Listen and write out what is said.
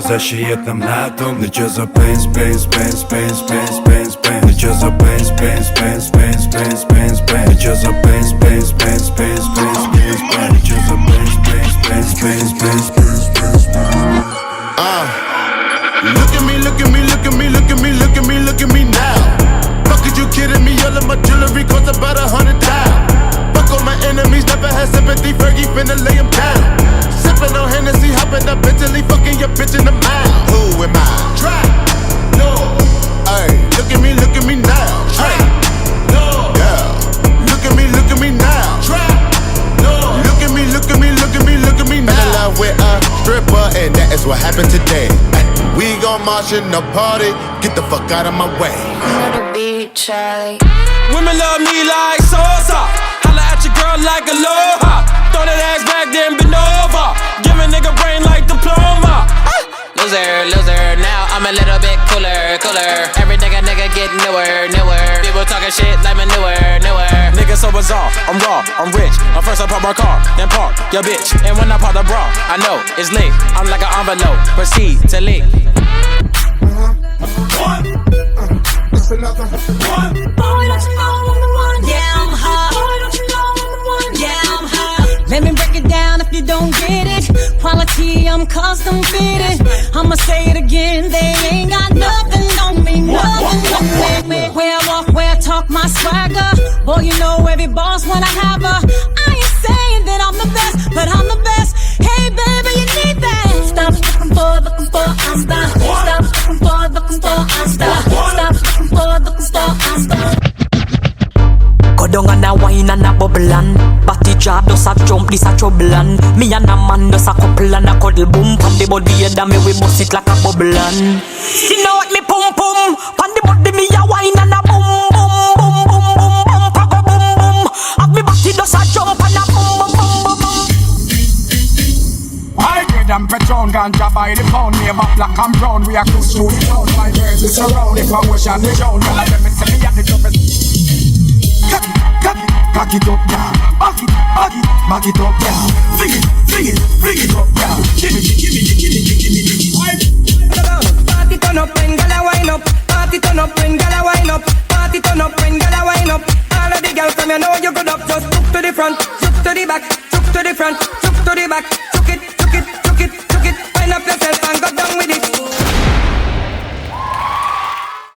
за шиетным на том. Ну чё за пейнс, пейнс, пейнс, пейнс, пейнс, пейнс, пейнс. Ну чё за пейнс, пейнс, пейнс, пейнс, пейнс, пейнс, пейнс. Ну чё за пейнс, пейнс, пейнс, пейнс, пейнс, пейнс, пейнс. Ну чё за пейнс, пейнс, пейнс, пейнс, пейнс, пейнс, пейнс. Look at me, look at me, look at me, look at me, look at me, look at me now. Fuck, is you kidding me? All of my jewelry costs about 100,000. Fuck all my enemies, never had sympathy. Fergie finna lay him down. Sippin' on Hennessy, hopping up Bentley, fucking your bitch in the mouth. Who am I? Trap, no. Ay, look at me now. Trap, no. Yeah. Look at me now. Trap, no. Look at me, look at me, look at me, look at me now. Fell in love with a stripper, and that is what happened today. We gon' march in the party, get the fuck out of my way. Another beat, Charlie. Women love me like Sosa. Holla at your girl like Aloha. Throw that ass back, then bend over. Give a nigga brain like diploma. Loser, loser, now I'm a little bit cooler, cooler. Every nigga get newer, newer. People talking shit like me newer, newer. Nigga so bizarre, I'm raw, I'm rich. First I pop my car, then park your bitch. And when I pop the bra, I know it's lit. I'm like an envelope, proceed to lick. It's another one. Boy, don't you know I'm the one? Yeah, I'm hot. Boy, don't you know I'm the one? Yeah, I'm hot. Let me break it down if you don't get it. Quality, I'm custom fitted. I'ma say it again, they ain't got nothing on me, nothing on me. Where I walk, where I talk, my swagger. Boy, you know every boss when I have her. I ain't saying that I'm the best, but I'm the best. Hey, baby, you need that. Stop looking for, I'm stuck. Stop looking for, I'm stuck. Stop looking for, I'm stuck. Go down and a wine and a bubble and Batty job does a jump, this a trouble and me and a man does a couple and a cuddle boom. Pan the body and me we bust it like a bubble and you know what me pum pum. Pan the body me a wine and a boom boom boom boom boom boom pago boom boom. Have me batty does a jump and a boom boom boom boom boom. I grade and Patron ganja by the pound. Name up black and brown. We are close to the town. My girls is around. If I wish I was down, girl, I let me see me at the toughest. Cock it up, yeah. Back it up, yeah. Bring it up, yeah. Give me. Party turn up when gala wine up. Party turn up when gala wine up. Party turn up when gala wine up. All of the girls from you know you good up. Just look to the front, look to the back, look to the front, look to the back.